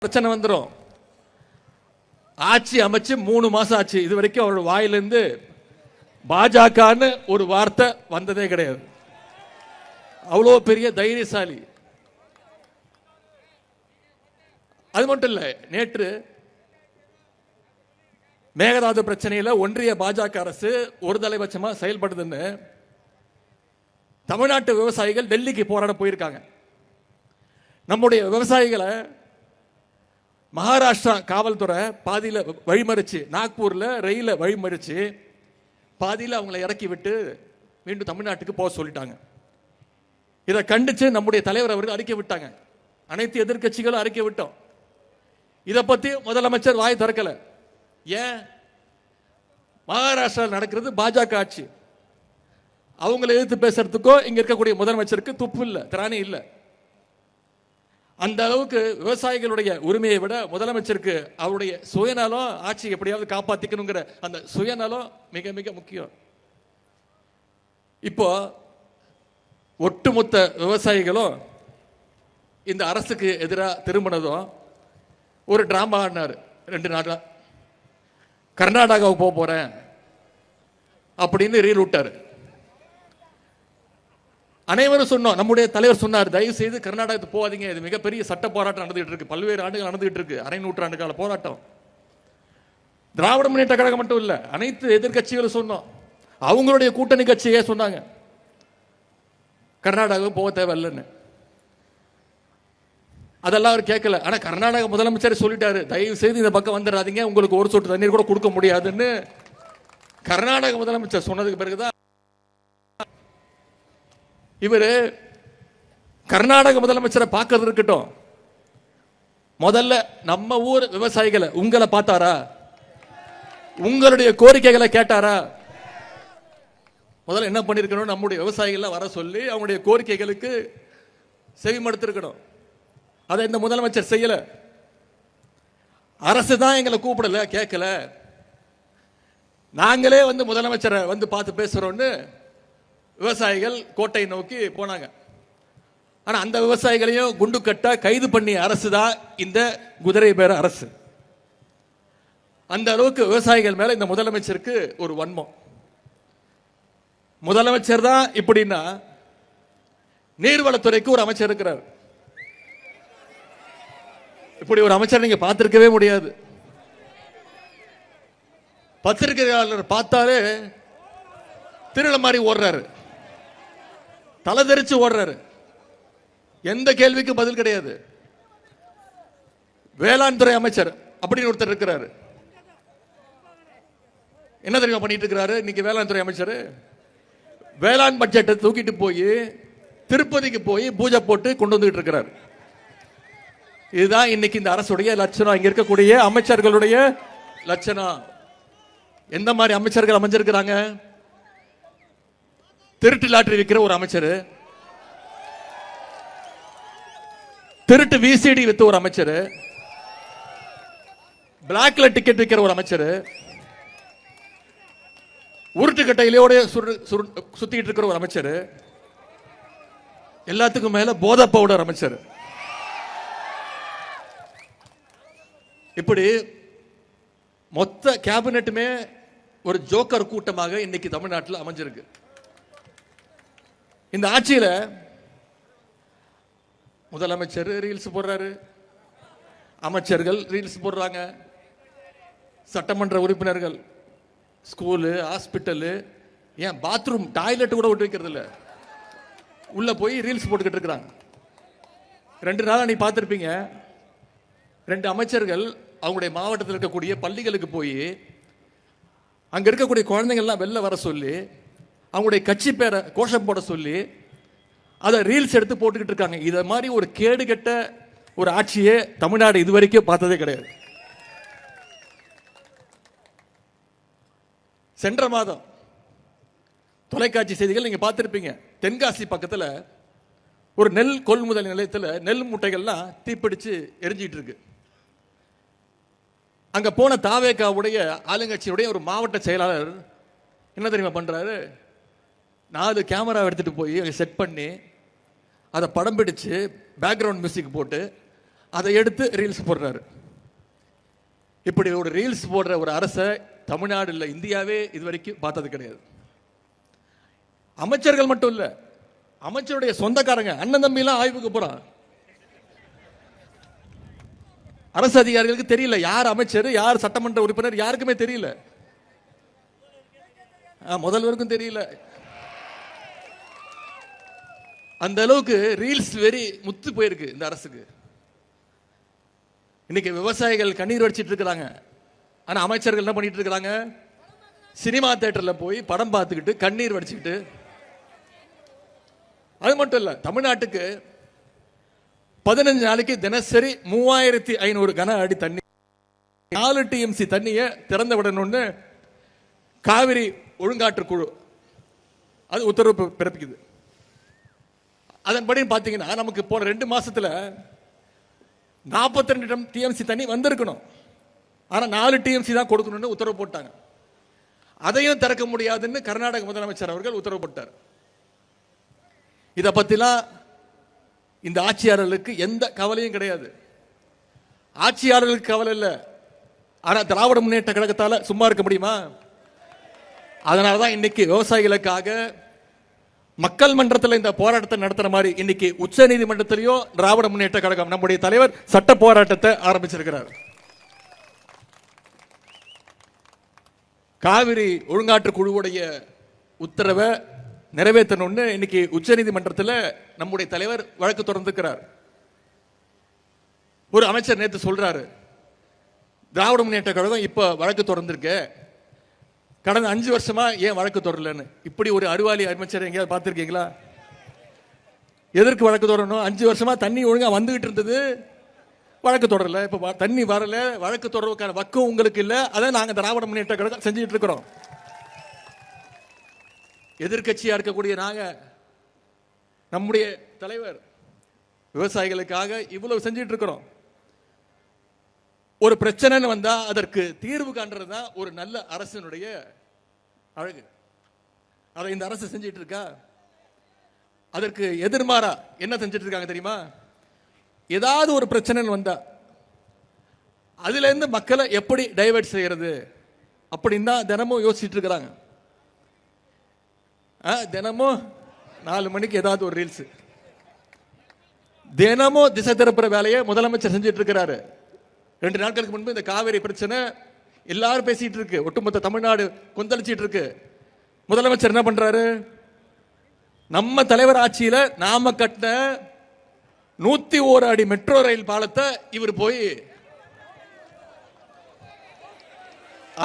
பிரச்சனை வந்துடும். ஆட்சி அமைச்சு 3 மாசம் ஆச்சு, இது வரைக்கும் அவரோட வாயிலிருந்து பாஜகன்னு ஒரு வார்த்தை வந்ததே கிடையாது. அவ்வளோ பெரிய தைரியசாலி. அது மட்டும் இல்ல, நேற்று மேகதாது பிரச்சனையில் ஒன்றிய பாஜக அரசு ஒரு தலைபட்சமா செயல்படுதுன்னு தமிழ்நாட்டு விவசாயிகள் டெல்லிக்கு போராட போயிருக்காங்க. நம்முடைய விவசாயிகளை மகாராஷ்டிரா காவல்துறை பாதியில் வழிமறிச்சு, நாக்பூர்ல ரயில வழிமறிச்சு பாதியில் அவங்களை இறக்கி விட்டு மீண்டும் தமிழ்நாட்டுக்கு போக சொல்லிட்டாங்க. இதை கண்டிச்சு நம்முடைய தலைவர் அவர்கள் அறிக்கை விட்டாங்க. அனைத்து எதிர்கட்சிகளும் அறிக்கை விட்டோம். இதை பத்தி முதலமைச்சர் வாய் திறக்கல. ஏன்? மகாராஷ்டிரா நடக்கிறது பாஜக ஆட்சி. அவங்களை எதிர்த்து பேசுறதுக்கோ இங்க இருக்கக்கூடிய முதலமைச்சருக்கு துப்பு இல்லை, திராணி இல்லை. அந்த அளவுக்கு விவசாயிகளுடைய உரிமையை விட முதலமைச்சருக்கு அவருடைய சுயநலம், ஆட்சி எப்படியாவது காப்பாத்திக்கணுங்கிற அந்த சுயநலம் மிக மிக முக்கியம். இப்போ ஒட்டுமொத்த விவசாயிகளும் இந்த அரசுக்கு எதிராக திரும்பினதும் ஒரு டிராமா ஆடினார். 2 நாட்களா கர்நாடகாவுக்கு போக போறேன் அப்படின்னு ரீல் விட்டாரு. அனைவரும் சொன்னோம், நம்முடைய தலைவர் சொன்னார், தயவு செய்து கர்நாடகத்துக்கு போகாதீங்க, இது மிகப்பெரிய சட்ட போராட்டம் நடந்துகிட்டு இருக்கு, பல்வேறு ஆண்டுகள் நடந்துகிட்டு இருக்கு, அரை நூற்றாண்டு கால போராட்டம். திராவிட முன்னேற்ற கழகம் மட்டும் இல்ல, அனைத்து எதிர்கட்சிகளும் சொன்னோம். அவங்களுடைய கூட்டணி கட்சியே சொன்னாங்க கர்நாடகாவுக்கு போக தேவையில்லைன்னு. அதெல்லாம் அவர் கேட்கல. ஆனா கர்நாடக முதலமைச்சர் சொல்லிட்டாரு, தயவு செய்து இந்த பக்கம் வந்துடாதீங்க, உங்களுக்கு ஒரு சொட்டு தண்ணீர் கூட கொடுக்க முடியாதுன்னு கர்நாடக முதலமைச்சர் சொன்னதுக்கு பிறகுதான் இவரு கர்நாடக முதலமைச்சரை பார்க்கறது இருக்கட்டும், முதல்ல நம்ம ஊர் விவசாயிகளை உங்களை பார்த்தாரா? உங்களுடைய கோரிக்கைகளை கேட்டாரா? முதல்ல என்ன பண்ணிருக்கணும், நம்முடைய விவசாயிகளை வர சொல்லி அவங்களுடைய கோரிக்கைகளுக்கு செவிமடுத்திருக்கணும். அதை இந்த முதலமைச்சர் செய்யல. அரசு தான் எங்களை கூப்பிடல, கேட்கல, நாங்களே வந்து முதலமைச்சரை வந்து பார்த்து பேசுறோம்னு விவசாயிகள் கோட்டை நோக்கி போனாங்க. ஆனா அந்த விவசாயிகளையும் குண்டு கட்ட கைது பண்ணி அரசு தான் இந்த குதிரை பேர அரசு. அந்த அளவுக்கு விவசாயிகள் மேல இந்த முதலமைச்சருக்கு ஒரு வன்மம். முதலமைச்சர் தான் இப்படின்னா, நீர்வளத்துறைக்கு ஒரு அமைச்சர் இருக்கிறார். இப்படி ஒரு அமைச்சர் நீங்க பார்த்திருக்கவே முடியாது. பத்திரிகையாளர் பார்த்தாலே திருட மாதிரி ஓடுறாரு, தலை தெரிச்சு ஓடுறாரு, எந்த கேள்விக்கும் பதில் கிடையாது. வேளாண் துறை அமைச்சர் அப்படின்னு ஒருத்தர் இருக்கிறாரு. என்ன தெரியுமா பண்ணிட்டு இருக்கிறாரு இன்னைக்கு வேளாண் துறை அமைச்சர்? வேளாண் பட்ஜெட்டை தூக்கிட்டு போய் திருப்பதிக்கு போய் பூஜை போட்டு கொண்டு வந்துட்டு இருக்கிறார். இதுதான் இன்னைக்கு இந்த அரசுடைய லட்சணம், இங்க இருக்கக்கூடிய அமைச்சர்களுடைய லட்சணம். எந்த மாதிரி அமைச்சர்கள் அமைஞ்சிருக்கிறாங்க? திருட்டு லாட்டரி விற்கிற ஒரு அமைச்சர், திருட்டு விசிடி வித்த ஒரு அமைச்சர், பிளாக்ல டிக்கெட் விற்கிற ஒரு அமைச்சர், உருட்டு கட்டையிலோட சுத்திட்டு இருக்கிற ஒரு அமைச்சர், எல்லாத்துக்கும் மேல போதை பவுடர் அமைச்சர். இப்படி மொத்த கேபினெட்டுமே ஒரு ஜோக்கர் கூட்டமாக இன்னைக்கு தமிழ்நாட்டில் அமைஞ்சிருக்கு. இந்த ஆட்சியில முதலமைச்சர் ரீல்ஸ் போடுறாரு, அமைச்சர்கள் ரீல்ஸ் போடுறாங்க, சட்டமன்ற உறுப்பினர்கள் ஸ்கூலு, ஹாஸ்பிட்டலு, ஏன் பாத்ரூம் டாய்லெட் கூட விட்டு வைக்கிறது இல்லை, உள்ள போய் ரீல்ஸ் போட்டுக்கிட்டு இருக்கிறாங்க. 2 நாளா நீ பார்த்துருப்பீங்க, 2 அமைச்சர்கள் அவங்களுடைய மாவட்டத்தில் இருக்கக்கூடிய பள்ளிகளுக்கு போய் அங்க இருக்கக்கூடிய குழந்தைங்கள்லாம் வெளில வர சொல்லி அவங்களுடைய கட்சி பேரை கோஷம் போட சொல்லி அதை ரீல்ஸ் எடுத்து போட்டுக்கிட்டு இருக்காங்க. இதை மாதிரி ஒரு கேடு கெட்ட ஒரு ஆட்சியே தமிழ்நாடு இதுவரைக்கும் பார்த்ததே கிடையாது. சென்ற மாதம் தொலைக்காட்சி செய்திகள் நீங்க பார்த்திருப்பீங்க, தென்காசி பக்கத்தில் ஒரு நெல் கொள்முதல் நிலையத்தில் நெல் மூட்டைகள்லாம் தீப்பிடிச்சு எரிஞ்சிட்டு இருக்கு. அங்க போன தாவேகாவுடைய ஆளுங்கட்சியுடைய ஒரு மாவட்ட செயலாளர் என்ன தெரியுமா பண்றாரு? 4 கேமரா எடுத்துட்டு போய் செட் பண்ணி அதை படம் பிடிச்சு பேக்ரவுண்ட் மியூசிக் போட்டு அதை எடுத்து ரீல்ஸ் போடுறாரு. இப்படி ஒரு ரீல்ஸ் போடுற ஒரு அரசை தமிழ்நாடு இல்லை, இந்தியாவே இது வரைக்கும் பார்த்தது கிடையாது. அமைச்சர்கள் மட்டும் இல்ல, அமைச்சருடைய சொந்தக்காரங்க அண்ணன் தம்பிலாம் ஆய்வுக்கு போறான். அரசு அதிகாரிகளுக்கு தெரியல யார் அமைச்சர் யார் சட்டமன்ற உறுப்பினர், யாருக்குமே தெரியல, முதல்வருக்கும் தெரியல. அந்த அளவுக்கு ரீல்ஸ் வெறி முத்து போயிருக்கு இந்த அரசுக்கு. இன்னைக்கு விவசாயிகள் கண்ணீர் வடிச்சிட்டு இருக்கிறாங்க. ஆனா அமைச்சர்கள் என்ன பண்ணிட்டு இருக்கிறாங்க? சினிமா தியேட்டர்ல போய் படம் பார்த்துக்கிட்டு கண்ணீர் வடிச்சுக்கிட்டு. அது மட்டும் இல்ல, தமிழ்நாட்டுக்கு 15 நாளைக்கு தினசரி 3500 கன அடி தண்ணி, 4 TMC தண்ணியை திறந்து விடணும்னு காவிரி ஒழுங்காற்று குழு அது உத்தரவு பிறப்பிக்குது. அதன்படி பார்த்தீங்கன்னா நமக்கு போன 2 மாசத்துல 42 TMC தண்ணி வந்திருக்கணும். ஆனா 4 TMC தான் கொடுக்கணும்னு உத்தரவு போட்டாங்க. அதையும் திறக்க முடியாதுன்னு கர்நாடக முதலமைச்சர் அவர்கள் உத்தரவு போட்டார். இதை பத்திலாம் இந்த ஆட்சியாளர்களுக்கு எந்த கவலையும் கிடையாது. ஆட்சியாளர்களுக்கு கவலை இல்லை, ஆனா திராவிட முன்னேற்ற கழகத்தால சும்மா இருக்க முடியுமா? அதனாலதான் இன்னைக்கு விவசாயிகளுக்காக மக்கள் மன்றத்தில் இந்த போராட்டத்தை நடத்துற மாதிரி இன்னைக்கு உச்ச நீதிமன்றத்திலேயோ திராவிட முன்னேற்ற கழகம் நம்முடைய தலைவர் சட்ட போராட்டத்தை ஆரம்பிச்சிருக்கிறார். காவிரி ஒழுங்காற்று குழுவுடைய உத்தரவை நிறைவேற்றணும்னு இன்னைக்கு உச்ச நீதிமன்றத்தில் நம்முடைய தலைவர் வழக்கு தொடர்ந்திருக்கிறார். ஒரு அமைச்சர் நேற்று சொல்றாரு, திராவிட முன்னேற்ற கழகம் இப்ப வழக்கு தொடர்ந்திருக்கு, கடந்த 5 வருஷமா ஏன் வழக்கு தொடரலன்னு. இப்படி ஒரு அறிவாளி அமைச்சர் எங்கேயாவது பார்த்திருக்கீங்களா? எதற்கு வழக்கு தொடரணும்? 5 வருஷமா தண்ணி ஒழுங்கா வந்துகிட்டு இருந்தது, வழக்கு தொடரல. இப்ப தண்ணி வரல, வழக்கு தொடர்றதுக்கான வக்கம் உங்களுக்கு இல்ல. அதை நாங்க திராவிட முன்னேற்ற கழகம் செஞ்சுட்டு இருக்கிறோம். எதிர்கட்சியா இருக்கக்கூடிய நாங்க, நம்முடைய தலைவர் விவசாயிகளுக்காக இவ்வளவு செஞ்சுட்டு இருக்கிறோம். ஒரு பிரச்சனை வந்தா அதற்கு தீர்வு காண்றதுதான் ஒரு நல்ல அரசினுடைய அழகு. அதை இந்த அரசு செஞ்சிட்டு இருக்கா? அதற்கு எதிர்மாறா என்ன செஞ்சிட்டு இருக்காங்க தெரியுமா? ஏதாவது ஒரு பிரச்சனை வந்தா அதுல இருந்து மக்களை எப்படி டைவர்ட் செய்யறது அப்படின்னு தான் தினமும் யோசிச்சுட்டு இருக்கிறாங்க. தினமும் 4 மணிக்கு ஏதாவது ஒரு ரீல்ஸ், தினமும் திசை திருப்புற வேலையை முதலமைச்சர் செஞ்சிட்டு இருக்கிறாரு. 2 நாட்களுக்கு முன்பு இந்த காவிரி பிரச்சனை எல்லாரும் பேசிட்டு இருக்கு, ஒட்டுமொத்த தமிழ்நாடு கொந்தளிச்சிட்டு இருக்கு. முதலமைச்சர் என்ன பண்றாரு? நம்ம தலைவர் ஆட்சியில நாம கட்டின 101 அடி மெட்ரோ ரயில் பாலத்தை இவர் போய்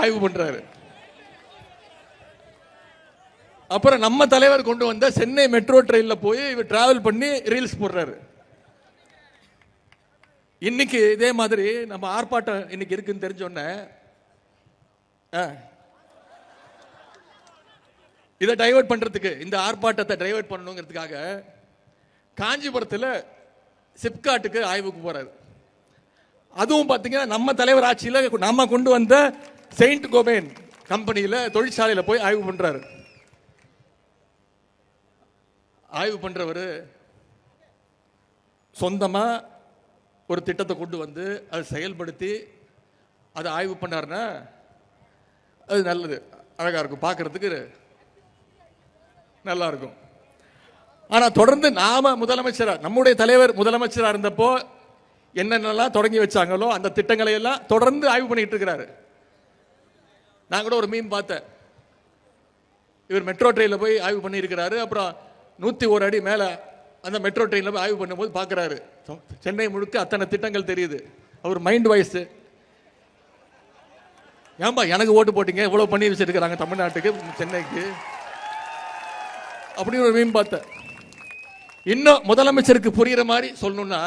ஆய்வு பண்றாரு. அப்புறம் நம்ம தலைவர் கொண்டு வந்த சென்னை மெட்ரோ ட்ரெயின்ல போய் இவர் டிராவல் பண்ணி ரீல்ஸ் போடுறாரு. இன்னைக்கு இதே மாதிரி நம்ம ஆர்ப்பாட்டம் இன்னைக்கு இருக்குன்னு தெரிஞ்சோன்ன இதை டைவர்ட் பண்றதுக்கு, இந்த ஆர்ப்பாட்டத்தை டைவர்ட் பண்ணணுங்கிறதுக்காக காஞ்சிபுரத்தில் சிப்காட்டுக்கு ஆய்வுக்கு போறாரு. அதுவும் பார்த்தீங்கன்னா நம்ம தலைவர் ஆட்சியில் நம்ம கொண்டு வந்த செயின்ட் கோபேன் கம்பெனியில் தொழிற்சாலையில் போய் ஆய்வு பண்றாரு. ஆய்வு பண்றவர் சொந்தமா ஒரு திட்டத்தை கொண்டு வந்து அதை செயல்படுத்தி அதை ஆய்வு பண்ணாருன்னா அது நல்லது, அழகா இருக்கும், பார்க்கறதுக்கு நல்லா இருக்கும். ஆனா தொடர்ந்து நாம முதலமைச்சரா, நம்முடைய தலைவர் முதலமைச்சரா இருந்தப்போ என்னென்னலாம் தொடங்கி வச்சாங்களோ அந்த திட்டங்களை எல்லாம் தொடர்ந்து ஆய்வு பண்ணிட்டு இருக்கிறாரு. நான் கூட ஒரு மீன் பார்த்தேன், இவர் மெட்ரோ ட்ரெயினில் போய் ஆய்வு பண்ணி இருக்கிறாரு. அப்புறம் 101 அடி மேல அந்த மெட்ரோ ட்ரெயினில் போய் ஆய்வு பண்ணும்போது பார்க்குறாரு சென்னை முழுக்க அத்தனை திட்டங்கள் தெரியுது. அவர் மைண்ட் வாய்ஸ், ஏன்பா எனக்கு ஓட்டு போட்டீங்க, இவ்வளவு பண்ணி வச்சிருக்கிறாங்க தமிழ்நாட்டுக்கு சென்னைக்கு அப்படின்னு ஒரு மீன் பார்த்தேன். இன்னும் முதலமைச்சருக்கு புரியுற மாதிரி சொல்லணும்னா,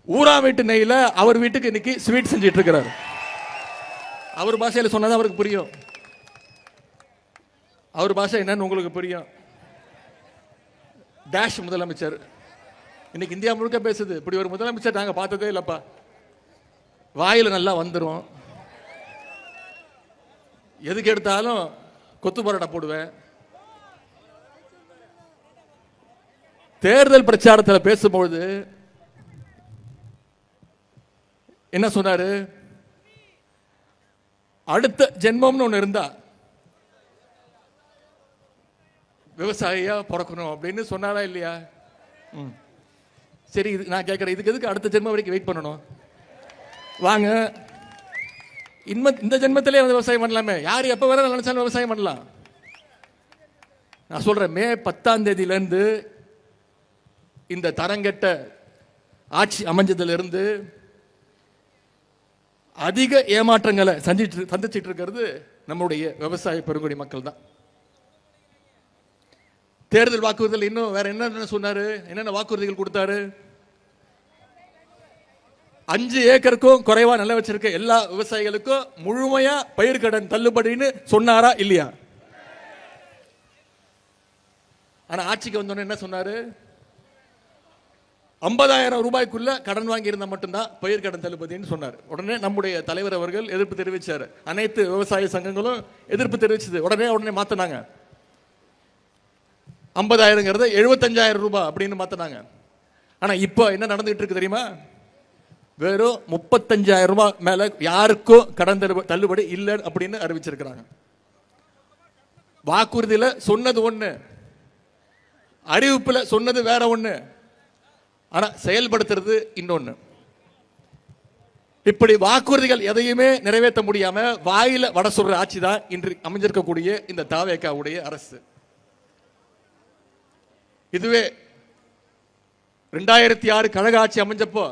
ஊரா வீட்டு நெய்ல அவர் வீட்டுக்கு இன்னைக்கு ஸ்வீட் செஞ்சிட்டு இருக்கிறார். அவர் பாஷையில சொன்னதான் அவருக்கு புரியும். அவர் பாஷை என்னன்னு உங்களுக்கு புரியும். டேஷ் முதலமைச்சர் இன்னைக்கு இந்தியா முழுக்க பேசுது. இப்படி ஒரு முதலமைச்சர் நாங்க பார்த்ததே இல்லப்பா. வாயில நல்லா வந்துடும், எதுக்கு எடுத்தாலும் கொத்து பரோட்டா போடுவேன். தேர்தல் பிரச்சாரத்தில் பேசும்பொழுது என்ன சொன்னாரு? அடுத்த ஜென்மம்னு ஒன்று இருந்தா விவசாயியா பிறக்கணும் அப்படின்னு சொன்னாரா இல்லையா? சரி, இது நான் கேட்குறேன், இதுக்கு எதுக்கு அடுத்த ஜென்மம் வரைக்கும் வெயிட் பண்ணணும்? வாங்க, இந்த ஜென்மத்திலே வந்து விவசாயம் பண்ணலாமே. யார் எப்போ வேற நினைச்சாலும் விவசாயம் பண்ணலாம். நான் சொல்றேன், மே 10ஆம் தேதியிலேருந்து இந்த தரங்கெட்ட ஆட்சி அமைஞ்சதிலிருந்து அதிக ஏமாற்றங்களை சந்திச்சிட்டு இருக்கிறது நம்முடைய விவசாய பெருங்குடி மக்கள் தான். தேர்தல் வாக்குறுதிகள் இன்னும் வேற என்ன சொன்னாரு? என்னென்ன வாக்குறுதிகள் கொடுத்தாரு? 5 ஏக்கருக்கும் குறைவா நில வச்சிருக்க எல்லா விவசாயிகளுக்கும் முழுமையா பயிர்க்கடன் தள்ளுபடின்னு சொன்னாரா இல்லையா? ஆனா ஆட்சிக்கு வந்தோன்னு என்ன சொன்னாரு? 50,000 ரூபாய்க்குள்ள கடன் வாங்கி இருந்தா மட்டும்தான் பயிர்க்கடன் தள்ளுபடின்னு சொன்னார். உடனே நம்முடைய தலைவர் அவர்கள் எதிர்ப்பு தெரிவிச்சார். அனைத்து விவசாய சங்கங்களும் எதிர்ப்பு தெரிவிச்சது. உடனே மாத்தினாங்க. 50,000 75,000 ரூபாய் அப்படின்னு மாத்தினாங்க. ஆனா இப்போ என்ன நடந்துட்டு இருக்கு தெரியுமா? வெறும் 35,000 ரூபாய் மேல யாருக்கும் கடன் தள்ளுபடி இல்லை அப்படின்னு அறிவிச்சிருக்கிறாங்க. வாக்குறுதியில சொன்னது ஒண்ணு, அறிவிப்புல சொன்னது வேற ஒண்ணு, ஆனா செயல்படுத்துறது இன்னொன்னு. இப்படி வாக்குறுதிகள் எதையுமே நிறைவேற்ற முடியாம வாயில வட சொல்ற ஆட்சி தான் இன்று அமைஞ்சிருக்கக்கூடிய இந்த தாவேகாவுடைய அரசு. இதுவே 2006 கழக ஆட்சி அமைஞ்சப்போ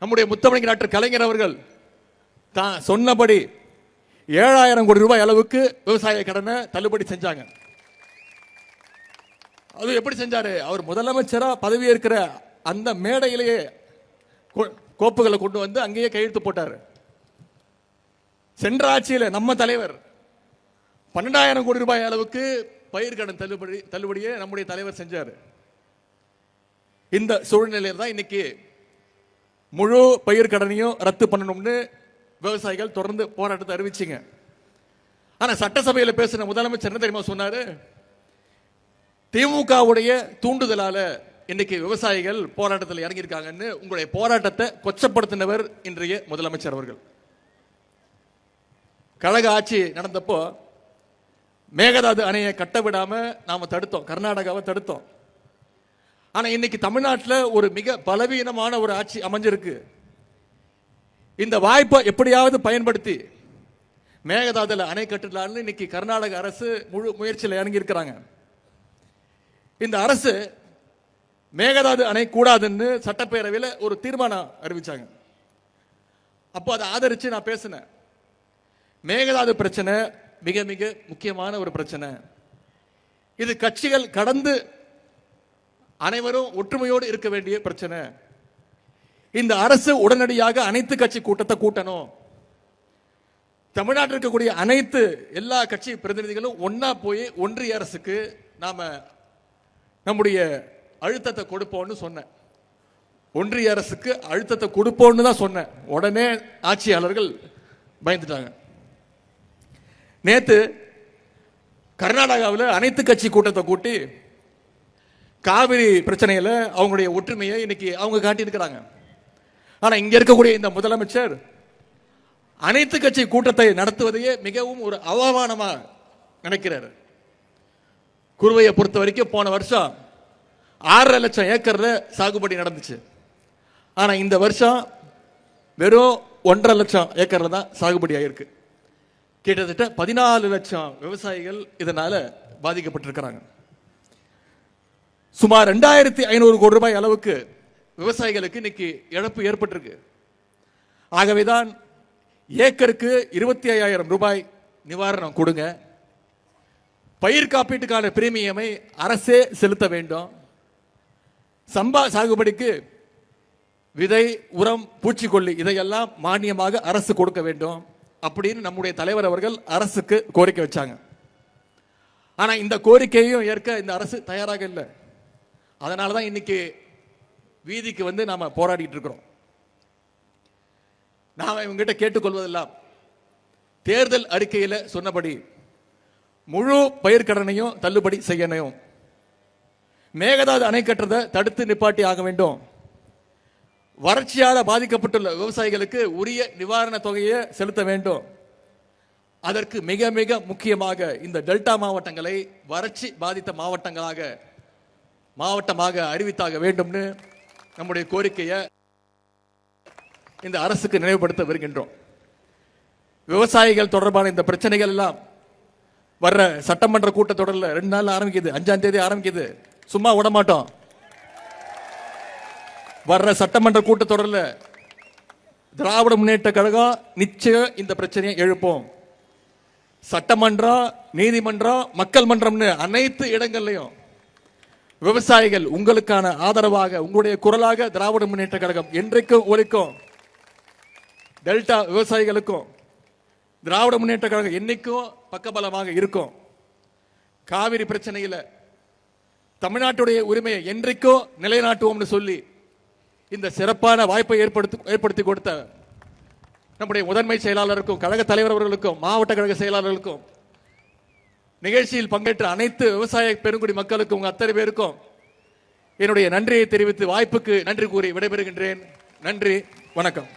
நம்முடைய முத்தமிழ் டாக்டர் கலைஞர் அவர்கள் தான் சொன்னபடி 7,000 கோடி ரூபாய் அளவுக்கு விவசாய கடனை தள்ளுபடி செஞ்சாங்க. அது எப்படி செஞ்சாரு? அவர் முதலமைச்சரா பதவி இருக்கிற அந்த மேடையிலேயே கோப்புகளை கொண்டு வந்து அங்கேயே கையெழுத்து போட்டார். சென்ற ஆட்சியில் நம்ம தலைவர் 12,000 கோடி ரூபாய் அளவுக்கு பயிர்க்கடன் தள்ளுபடியை நம்முடைய தலைவர் செஞ்சார். இந்த சூழ்நிலையில் தான் இன்னைக்கு முழு பயிர்க்கடனையும் ரத்து பண்ணணும்னு விவசாயிகள் தொடர்ந்து போராட்டத்தை அறிவிச்சிங்க. ஆனா சட்டசபையில் பேசின முதலமைச்சர் என்ன தெரியுமா சொன்னாரு? திமுகவுடைய தூண்டுதலால இன்னைக்கு விவசாயிகள் போராட்டத்தில் இறங்கியிருக்காங்கன்னு உங்களுடைய போராட்டத்தை கொச்சப்படுத்தினவர் இன்றைய முதலமைச்சர் அவர்கள். கழக ஆட்சி நடந்தப்போ மேகதாது அணையை கட்ட விடாம நாம தடுத்தோம், கர்நாடகாவை தடுத்தோம். ஆனா இன்னைக்கு தமிழ்நாட்டில் ஒரு மிக பலவீனமான ஒரு ஆட்சி அமைஞ்சிருக்கு. இந்த வாய்ப்பை எப்படியாவது பயன்படுத்தி மேகதாதுல அணை கட்டலான்னு இன்னைக்கு கர்நாடக அரசு முழு முயற்சியில் இறங்கி இருக்கிறாங்க. இந்த அரசு மேகதாது அணை கூடாதுன்னு சட்டப்பேரவையில் ஒரு தீர்மானம் அறிவிச்சாங்க. அப்போ அதை ஆதரிச்சு நான் பேசினேன். மேகதாது பிரச்சனை மிக மிக முக்கியமான ஒரு பிரச்சனை. இது கட்சிகள் கடந்து அனைவரும் ஒற்றுமையோடு இருக்க வேண்டிய பிரச்சனை. இந்த அரசு உடனடியாக அனைத்து கட்சி கூட்டத்தை கூட்டணும். தமிழ்நாட்டில் இருக்கக்கூடிய அனைத்து எல்லா கட்சி பிரதிநிதிகளும் ஒன்னா போய் ஒன்றிய அரசுக்கு நாம நம்முடைய அழுத்தத்தை கொடுப்போம்னு சொன்னேன். ஒன்றிய அரசுக்கு அழுத்தத்தை கொடுப்போம்னு தான் சொன்னேன். உடனே ஆட்சியாளர்கள் பயந்துட்டாங்க. நேத்து கர்நாடகாவில் அனைத்து கட்சி கூட்டத்தை கூட்டி காவிரி பிரச்சனையில அவங்களுடைய ஒற்றுமையை இன்னைக்கு அவங்க காட்டியிருக்கிறாங்க. ஆனா இங்க இருக்கக்கூடிய இந்த முதலமைச்சர் அனைத்து கட்சி கூட்டத்தை நடத்துவதையே மிகவும் ஒரு அவமானமா நினைக்கிறார். குறுவையை பொறுத்த வரைக்கும் போன வருஷம் 6.5 லட்சம் ஏக்கர்ல சாகுபடி நடந்துச்சு. ஆனா இந்த வருஷம் வெறும் 1.5 லட்சம் ஏக்கர்ல தான் சாகுபடி ஆயிருக்கு. கிட்டத்தட்ட 14 லட்சம் விவசாயிகள் இதனால பாதிக்கப்பட்டிருக்கிறாங்க. சுமார் 2,500 கோடி ரூபாய் அளவுக்கு விவசாயிகளுக்கு இன்னைக்கு இழப்பு ஏற்பட்டிருக்கு. ஆகவேதான் ஏக்கருக்கு 25,000 ரூபாய் நிவாரணம் கொடுங்க, பயிர் காப்பீட்டுக்கான பிரீமியமை அரசே செலுத்த வேண்டும், சம்பா சாகுபடிக்கு விதை, உரம், பூச்சிக்கொல்லி இதையெல்லாம் மானியமாக அரசு கொடுக்க வேண்டும் அப்படின்னு நம்முடைய தலைவர் அவர்கள் அரசுக்கு கோரிக்கை வச்சாங்க. ஆனா இந்த கோரிக்கையையும் ஏற்க இந்த அரசு தயாராக இல்லை. அதனாலதான் இன்னைக்கு வீதிக்கு வந்து நாம போராடிட்டு இருக்கிறோம். நாம இவங்கிட்ட கேட்டுக்கொள்வதெல்லாம் தேர்தல் அறிக்கையில சொன்னபடி முழு பயிர்க்கடனையும் தள்ளுபடி செய்யணும், மேகதாது அணை கட்டுறதை தடுத்து நிப்பாட்டி ஆக வேண்டும், வறட்சியால் பாதிக்கப்பட்டுள்ள விவசாயிகளுக்கு உரிய நிவாரண தொகையை செலுத்த வேண்டும். அதற்கு மிக மிக முக்கியமாக இந்த டெல்டா மாவட்டங்களை வறட்சி பாதித்த மாவட்டமாக அறிவித்தாக வேண்டும்னு நம்முடைய கோரிக்கையை இந்த அரசுக்கு நினைவுபடுத்த வருகின்றோம். விவசாயிகள் தொடர்பான இந்த பிரச்சனைகள் எல்லாம் வர்ற சட்டமன்ற கூட்டத்தொடரில் 2 நாள் ஆரம்பிக்குது, 5ஆம் தேதி ஆரம்பிக்குது. சும்மா விட மாட்டோம். வர்ற சட்டமன்ற கூட்டத்தொடரில் திராவிட முன்னேற்ற கழகம் நிச்சயம் இந்த பிரச்சனையை எழுப்போம். சட்டமன்றம், நீதிமன்றம், மக்கள் மன்றம்னு அனைத்து இடங்கள்லையும் விவசாயிகள் உங்களுக்கான ஆதரவாக, உங்களுடைய குரலாக திராவிட முன்னேற்ற கழகம் என்றைக்கும் ஒலிக்கும். டெல்டா விவசாயிகளுக்கும் திராவிட முன்னேற்ற கழகம் என்னைக்கும் பக்கபலமாக இருக்கும். காவிரி பிரச்சனையில் தமிழ்நாட்டுடைய உரிமையை என்றைக்கோ நிலைநாட்டுவோம்னு சொல்லி இந்த சிறப்பான வாய்ப்பை ஏற்படுத்தி கொடுத்த நம்முடைய முதன்மை செயலாளருக்கும், கழக தலைவர் அவர்களுக்கும், மாவட்ட கழக செயலாளர்களுக்கும், நிகழ்ச்சியில் பங்கேற்ற அனைத்து விவசாய பெருங்குடி மக்களுக்கும், உங்க அத்தனை பேருக்கும் என்னுடைய நன்றியை தெரிவித்து வாய்ப்புக்கு நன்றி கூறி விடைபெறுகின்றேன். நன்றி, வணக்கம்.